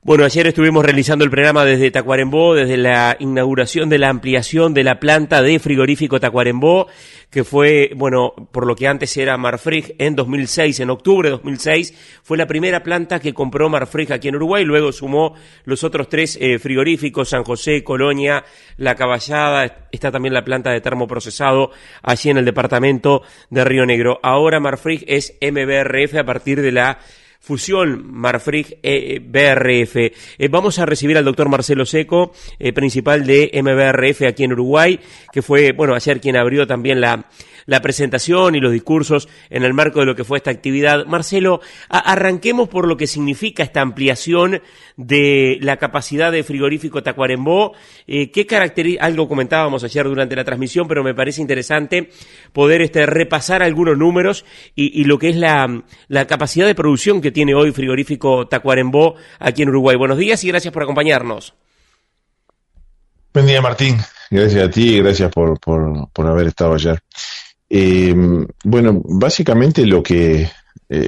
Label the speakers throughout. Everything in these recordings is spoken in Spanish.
Speaker 1: Bueno, ayer estuvimos realizando el programa desde Tacuarembó, desde la inauguración de la ampliación de la planta de frigorífico Tacuarembó, que fue, bueno, por lo que antes era Marfrig en 2006, en octubre de 2006, fue la primera planta que compró Marfrig aquí en Uruguay, luego sumó los otros tres frigoríficos, San José, Colonia, La Caballada, está también la planta de termoprocesado allí en el departamento de Río Negro. Ahora Marfrig es MBRF a partir de la fusión Marfrig-BRF. Vamos a recibir al doctor Marcelo Seco, principal de MBRF aquí en Uruguay, que fue, bueno, ayer quien abrió también la presentación y los discursos en el marco de lo que fue esta actividad. Marcelo, arranquemos por lo que significa esta ampliación de la capacidad de frigorífico Tacuarembó. ¿Qué caracteriza? Algo comentábamos ayer durante la transmisión, pero me parece interesante poder repasar algunos números y lo que es la capacidad de producción que tiene hoy frigorífico Tacuarembó aquí en Uruguay. Buenos días y gracias por acompañarnos.
Speaker 2: Buen día, Martín. Gracias a ti y gracias por haber estado ayer. Bueno, básicamente lo que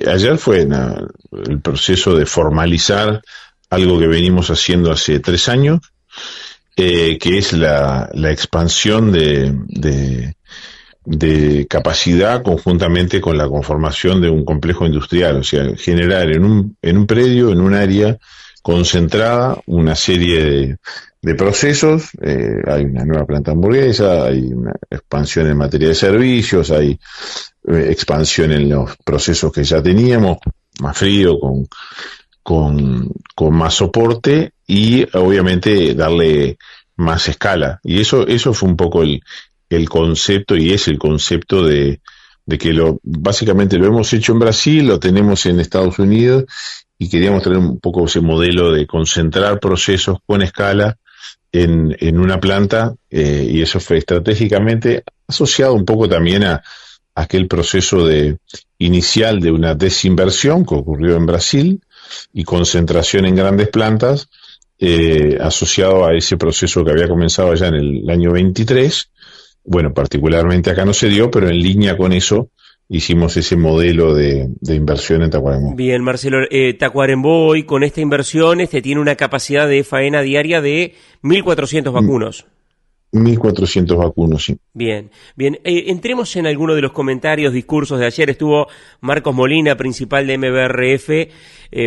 Speaker 2: ayer fue el proceso de formalizar algo que venimos haciendo hace 3 años, que es la expansión de capacidad conjuntamente con la conformación de un complejo industrial, o sea, generar en un predio, en un área concentrada, una serie de procesos. Hay una nueva planta hamburguesa, hay una expansión en materia de servicios, hay expansión en los procesos que ya teníamos, más frío, con más soporte y obviamente darle más escala. Y eso fue un poco el concepto, y es el concepto de que básicamente lo hemos hecho en Brasil, lo tenemos en Estados Unidos, y queríamos tener un poco ese modelo de concentrar procesos con escala en una planta, y eso fue estratégicamente asociado un poco también a aquel proceso inicial de una desinversión que ocurrió en Brasil y concentración en grandes plantas, asociado a ese proceso que había comenzado ya en el año 23. Bueno, particularmente acá no se dio, pero en línea con eso hicimos ese modelo de inversión en Tacuarembó.
Speaker 1: Bien, Marcelo, Tacuarembó hoy con esta inversión tiene una capacidad de faena diaria de 1.400 vacunos.
Speaker 2: 1.400 vacunos, sí.
Speaker 1: Bien. Entremos en alguno de los comentarios, discursos de ayer. Estuvo Marcos Molina, principal de MBRF,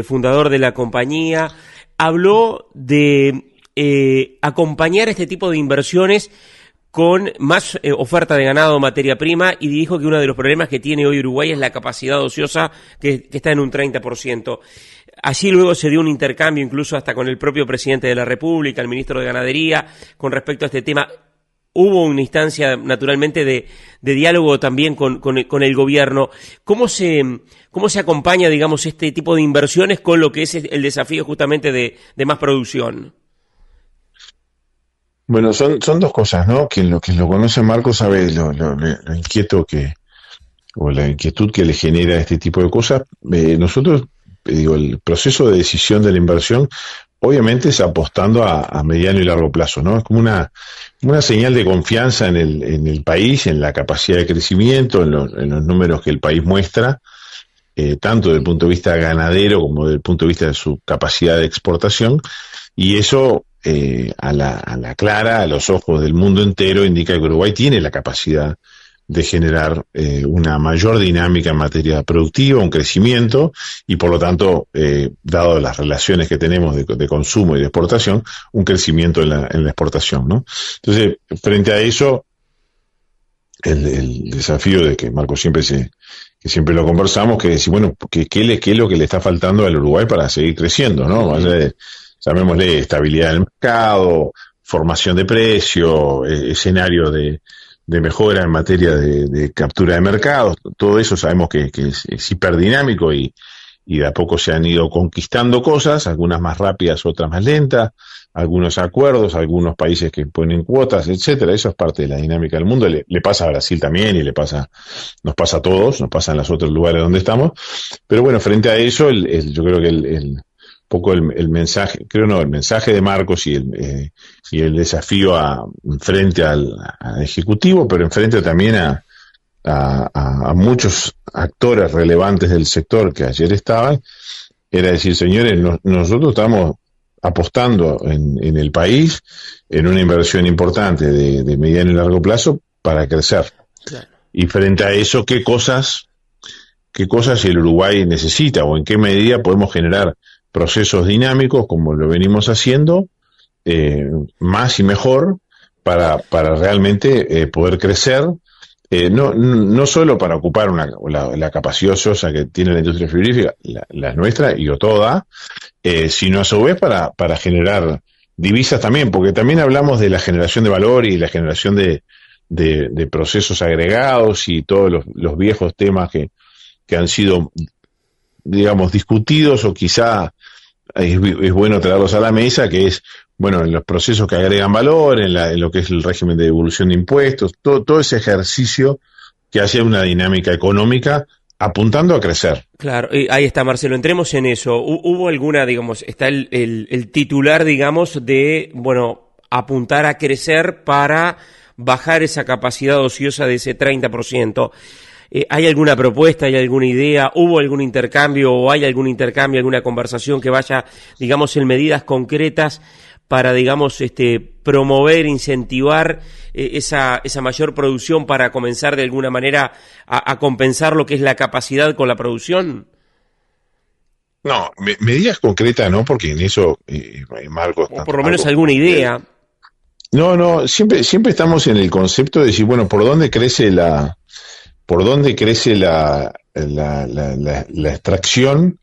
Speaker 1: fundador de la compañía. Habló de acompañar este tipo de inversiones con más oferta de ganado, materia prima, y dijo que uno de los problemas que tiene hoy Uruguay es la capacidad ociosa, que está en un 30%. Allí luego se dio un intercambio incluso hasta con el propio presidente de la República, el ministro de Ganadería, con respecto a este tema. Hubo una instancia, naturalmente, de diálogo también con el gobierno. ¿Cómo se acompaña, digamos, este tipo de inversiones con lo que es el desafío justamente de más producción?
Speaker 2: Bueno, son dos cosas, ¿no? Quien lo conoce a Marco sabe lo inquieto o la inquietud que le genera este tipo de cosas. Nosotros, el proceso de decisión de la inversión, obviamente es apostando a mediano y largo plazo, ¿no? Es como una señal de confianza en el país, en la capacidad de crecimiento, en los números que el país muestra, tanto desde el punto de vista ganadero como desde el punto de vista de su capacidad de exportación, y eso a la clara, a los ojos del mundo entero, indica que Uruguay tiene la capacidad de generar una mayor dinámica en materia productiva, un crecimiento, y por lo tanto, dado las relaciones que tenemos de consumo y de exportación, un crecimiento en la exportación, ¿no? Entonces, frente a eso, el desafío de que Marco que siempre lo conversamos, que decir, bueno, ¿qué es lo que le está faltando al Uruguay para seguir creciendo, ¿no? Llamémosle estabilidad del mercado, formación de precio, escenario de mejora en materia de captura de mercados. Todo eso sabemos que es hiperdinámico y de a poco se han ido conquistando cosas, algunas más rápidas, otras más lentas, algunos acuerdos, algunos países que ponen cuotas, etcétera. Eso es parte de la dinámica del mundo. Le pasa a Brasil también y nos pasa a todos, nos pasa en los otros lugares donde estamos. Pero bueno, frente a eso, yo creo que el mensaje, el mensaje de Marcos y el desafío frente al Ejecutivo, pero enfrente también a muchos actores relevantes del sector que ayer estaban, era decir, señores, nosotros estamos apostando en el país en una inversión importante de mediano y largo plazo para crecer.
Speaker 1: Claro.
Speaker 2: Y frente a eso, ¿qué cosas el Uruguay necesita o en qué medida podemos generar procesos dinámicos como lo venimos haciendo, más y mejor para realmente poder crecer, no solo para ocupar la capacidad ociosa que tiene la industria frigorífica, la nuestra y o toda, sino a su vez para generar divisas también, porque también hablamos de la generación de valor y la generación de procesos agregados y todos los viejos temas que han sido, digamos, discutidos o quizá es bueno traerlos a la mesa, que es, bueno, en los procesos que agregan valor, en lo que es el régimen de devolución de impuestos, todo ese ejercicio que hace una dinámica económica apuntando a crecer.
Speaker 1: Claro, ahí está, Marcelo, entremos en eso. ¿Hubo alguna, digamos, está el titular, digamos, de, bueno, apuntar a crecer para bajar esa capacidad ociosa de ese 30%? ¿Hay alguna propuesta, hay alguna idea, hubo algún intercambio o hay algún intercambio, alguna conversación que vaya, digamos, en medidas concretas para, digamos, promover, incentivar esa mayor producción para comenzar de alguna manera a compensar lo que es la capacidad con la producción?
Speaker 2: No, medidas concretas no, porque en eso, Marcos...
Speaker 1: O por lo menos alguna idea.
Speaker 2: No, siempre estamos en el concepto de decir, bueno, ¿por dónde crece la extracción?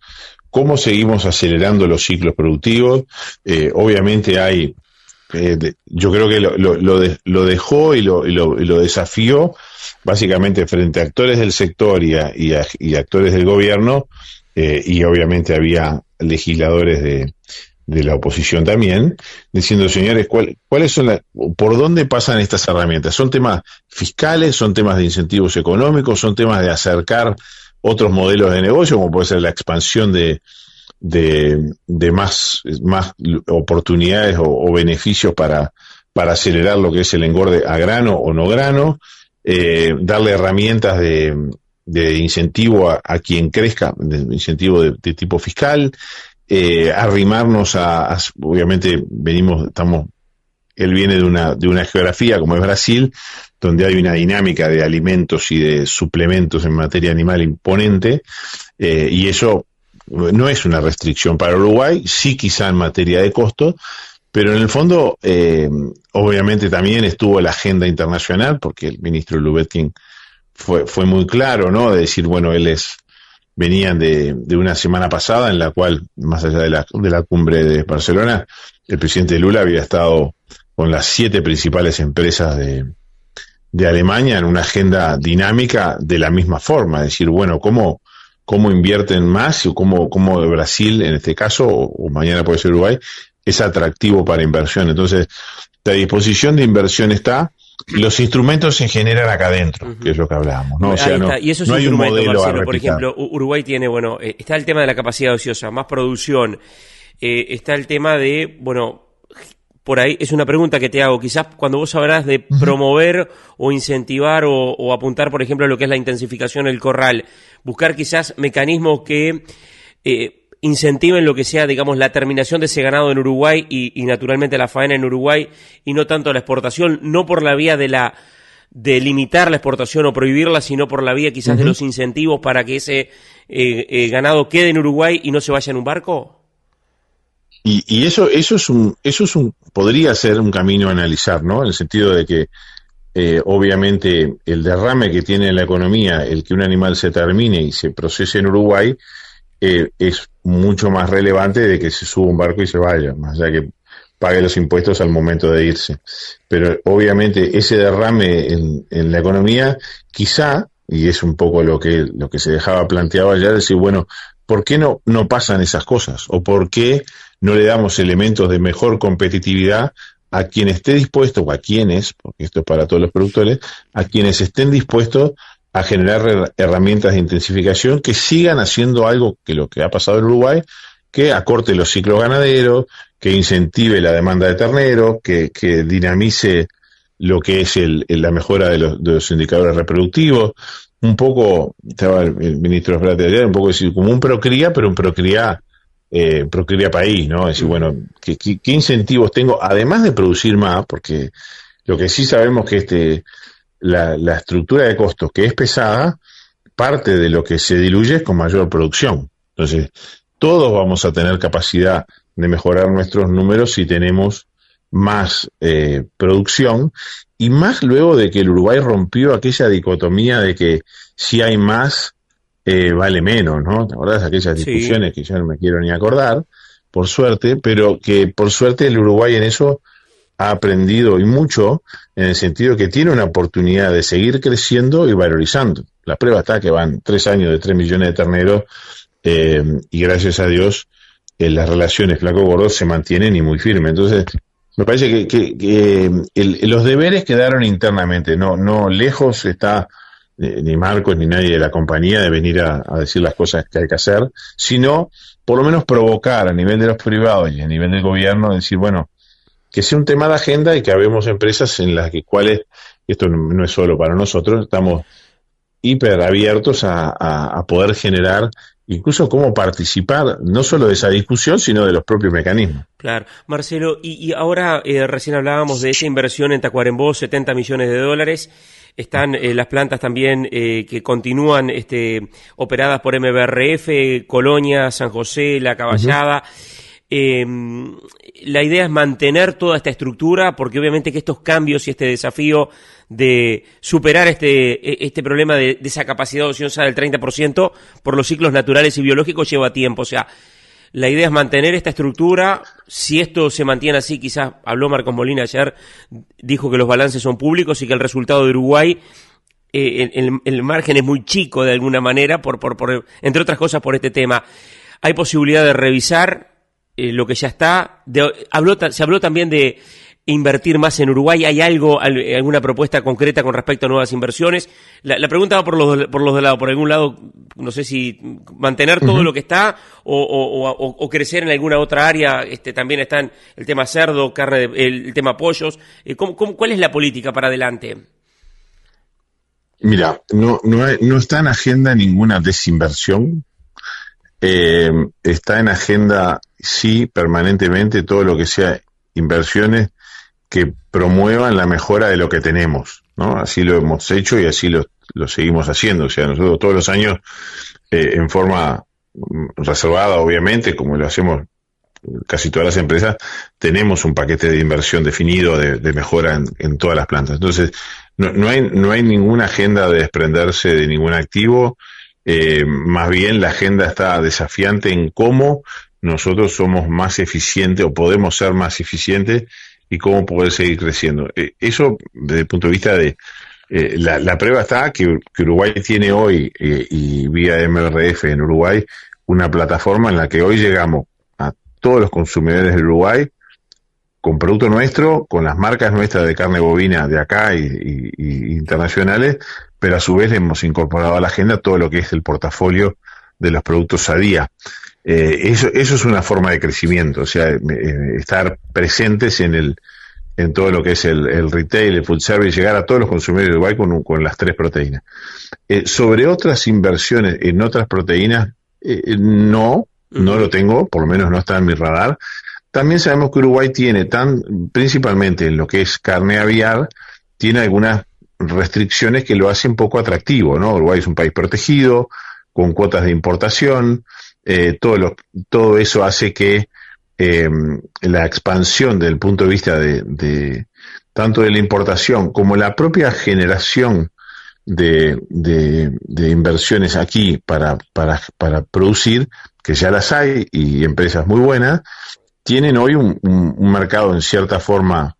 Speaker 2: ¿Cómo seguimos acelerando los ciclos productivos? Obviamente hay, yo creo que lo dejó y lo desafió básicamente frente a actores del sector y actores del gobierno, y obviamente había legisladores de la oposición también, diciendo, señores, ¿cuáles son por dónde pasan estas herramientas? ¿Son temas fiscales? ¿Son temas de incentivos económicos? ¿Son temas de acercar otros modelos de negocio, como puede ser la expansión de más oportunidades o beneficios para acelerar lo que es el engorde a grano o no grano? Darle herramientas de incentivo a quien crezca, de incentivo de tipo fiscal, arrimarnos obviamente él viene de una geografía como es Brasil, donde hay una dinámica de alimentos y de suplementos en materia animal imponente, y eso no es una restricción para Uruguay, sí quizá en materia de costo, pero en el fondo obviamente también estuvo la agenda internacional, porque el ministro Lubetkin fue muy claro, ¿no? De decir, bueno, venían de una semana pasada en la cual, más allá de la cumbre de Barcelona, el presidente Lula había estado con las 7 principales empresas de Alemania en una agenda dinámica de la misma forma, es decir, bueno, cómo invierten más y cómo Brasil, en este caso, o mañana puede ser Uruguay, es atractivo para inversión. Entonces, la disposición de inversión está, los instrumentos se generan acá adentro, que es lo que hablábamos, ¿no? O sea,
Speaker 1: y eso es
Speaker 2: no hay un modelo,
Speaker 1: Marcelo, por ejemplo, Uruguay tiene, bueno, está el tema de la capacidad ociosa, más producción, está el tema de, bueno, por ahí es una pregunta que te hago, quizás cuando vos hablás de promover o incentivar o apuntar, por ejemplo, a lo que es la intensificación del corral, buscar quizás mecanismos que incentiven lo que sea, digamos, la terminación de ese ganado en Uruguay y naturalmente la faena en Uruguay y no tanto la exportación, no por la vía de limitar la exportación o prohibirla, sino por la vía quizás de los incentivos para que ese ganado quede en Uruguay y no se vaya en un barco?
Speaker 2: Y eso podría ser un camino a analizar, ¿no? En el sentido de que obviamente el derrame que tiene en la economía, el que un animal se termine y se procese en Uruguay, es mucho más relevante de que se suba un barco y se vaya, más allá que pague los impuestos al momento de irse. Pero obviamente ese derrame en la economía, quizá, y es un poco lo que se dejaba planteado ayer, decir, bueno, ¿por qué no pasan esas cosas? ¿O por qué no le damos elementos de mejor competitividad a quien esté dispuesto, o a quienes, porque esto es para todos los productores, a quienes estén dispuestos a generar herramientas de intensificación que sigan haciendo algo que lo que ha pasado en Uruguay, que acorte los ciclos ganaderos, que incentive la demanda de ternero, que dinamice lo que es la mejora de los indicadores reproductivos. Un poco, estaba el ministro de ayer, un poco decir, como un procría, pero un procría Procrear país, ¿no? Es decir, bueno, ¿qué incentivos tengo? Además de producir más, porque lo que sí sabemos que la estructura de costos que es pesada, parte de lo que se diluye es con mayor producción. Entonces, todos vamos a tener capacidad de mejorar nuestros números si tenemos más producción, y más luego de que el Uruguay rompió aquella dicotomía de que si hay más, vale menos, ¿no? ¿Te acordás de aquellas discusiones que ya no me quiero ni acordar, por suerte, pero que por suerte el Uruguay en eso ha aprendido y mucho, en el sentido que tiene una oportunidad de seguir creciendo y valorizando. La prueba está que van 3 años de 3 millones de terneros, y gracias a Dios las relaciones flaco-gordo se mantienen y muy firmes. Entonces, me parece que los deberes quedaron internamente, no lejos está ni Marcos ni nadie de la compañía de venir a decir las cosas que hay que hacer, sino por lo menos provocar a nivel de los privados y a nivel del gobierno, decir, bueno, que sea un tema de agenda y que habemos empresas en las cuales, esto no es solo para nosotros, estamos hiper abiertos a poder generar incluso cómo participar no solo de esa discusión, sino de los propios mecanismos.
Speaker 1: Claro. Marcelo, y ahora recién hablábamos de esa inversión en Tacuarembó, $70 millones. Están las plantas también que continúan operadas por MBRF, Colonia, San José, La Caballada. La idea es mantener toda esta estructura, porque obviamente que estos cambios y este desafío de superar este problema de esa capacidad ociosa del 30% por los ciclos naturales y biológicos lleva tiempo. O sea, la idea es mantener esta estructura. Si esto se mantiene así, quizás habló Marcos Molina ayer, dijo que los balances son públicos y que el resultado de Uruguay, el margen es muy chico de alguna manera, por entre otras cosas por este tema. Hay posibilidad de revisar lo que ya está. Se habló también de invertir más en Uruguay. ¿Hay alguna propuesta concreta con respecto a nuevas inversiones? La pregunta va por los dos lados. Por algún lado, no sé si mantener todo lo que está o crecer en alguna otra área. También están el tema cerdo, carne, el tema pollos. ¿Cuál es la política para adelante?
Speaker 2: Mira, no está en agenda ninguna desinversión. Está en agenda, sí, permanentemente todo lo que sea inversiones que promuevan la mejora de lo que tenemos, ¿no? Así lo hemos hecho y así lo seguimos haciendo. O sea, nosotros todos los años, en forma reservada, obviamente, como lo hacemos casi todas las empresas, tenemos un paquete de inversión definido de mejora en todas las plantas. Entonces, no hay ninguna agenda de desprenderse de ningún activo. Más bien la agenda está desafiante en cómo nosotros somos más eficientes o podemos ser más eficientes y cómo poder seguir creciendo. Eso desde el punto de vista de la prueba está que Uruguay tiene hoy, y vía MRF en Uruguay, una plataforma en la que hoy llegamos a todos los consumidores del Uruguay con producto nuestro, con las marcas nuestras de carne bovina de acá y internacionales, pero a su vez hemos incorporado a la agenda todo lo que es el portafolio de los productos Sadia. Eso es una forma de crecimiento, o sea, estar presentes en todo lo que es el retail, el food service, llegar a todos los consumidores de Uruguay con las 3 proteínas. Sobre otras inversiones en otras proteínas, no lo tengo, por lo menos no está en mi radar. También sabemos que Uruguay tiene principalmente en lo que es carne aviar, tiene algunas restricciones que lo hacen poco atractivo, ¿no? Uruguay es un país protegido, con cuotas de importación, todo eso hace que la expansión del punto de vista de tanto de la importación como la propia generación de inversiones aquí para producir, que ya las hay y empresas muy buenas, tienen hoy un mercado en cierta forma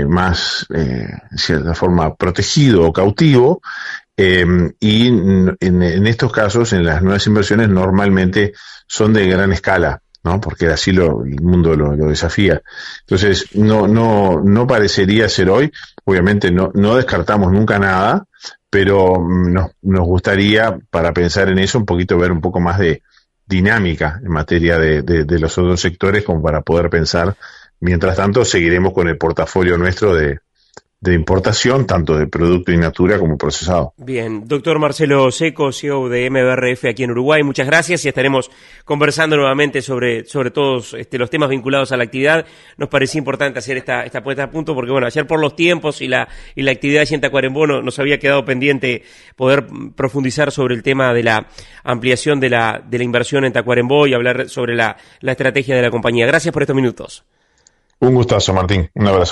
Speaker 2: más, en cierta forma protegido o cautivo, y en estos casos, en las nuevas inversiones, normalmente son de gran escala, ¿no? Porque así el mundo lo desafía. Entonces, no parecería ser hoy. Obviamente no descartamos nunca nada, pero nos gustaría, para pensar en eso, un poquito ver un poco más de dinámica en materia de los otros sectores, como para poder pensar. Mientras tanto, seguiremos con el portafolio nuestro de de importación, tanto de producto in natura como procesado.
Speaker 1: Bien, doctor Marcelo Seco, CEO de MBRF aquí en Uruguay, muchas gracias y estaremos conversando nuevamente sobre todos los temas vinculados a la actividad. Nos parecía importante hacer esta puesta a punto porque, bueno, ayer por los tiempos y la actividad de Tacuarembó nos había quedado pendiente poder profundizar sobre el tema de la ampliación de la inversión en Tacuarembó y hablar sobre la estrategia de la compañía. Gracias por estos minutos.
Speaker 2: Un gustazo, Martín. Un abrazo.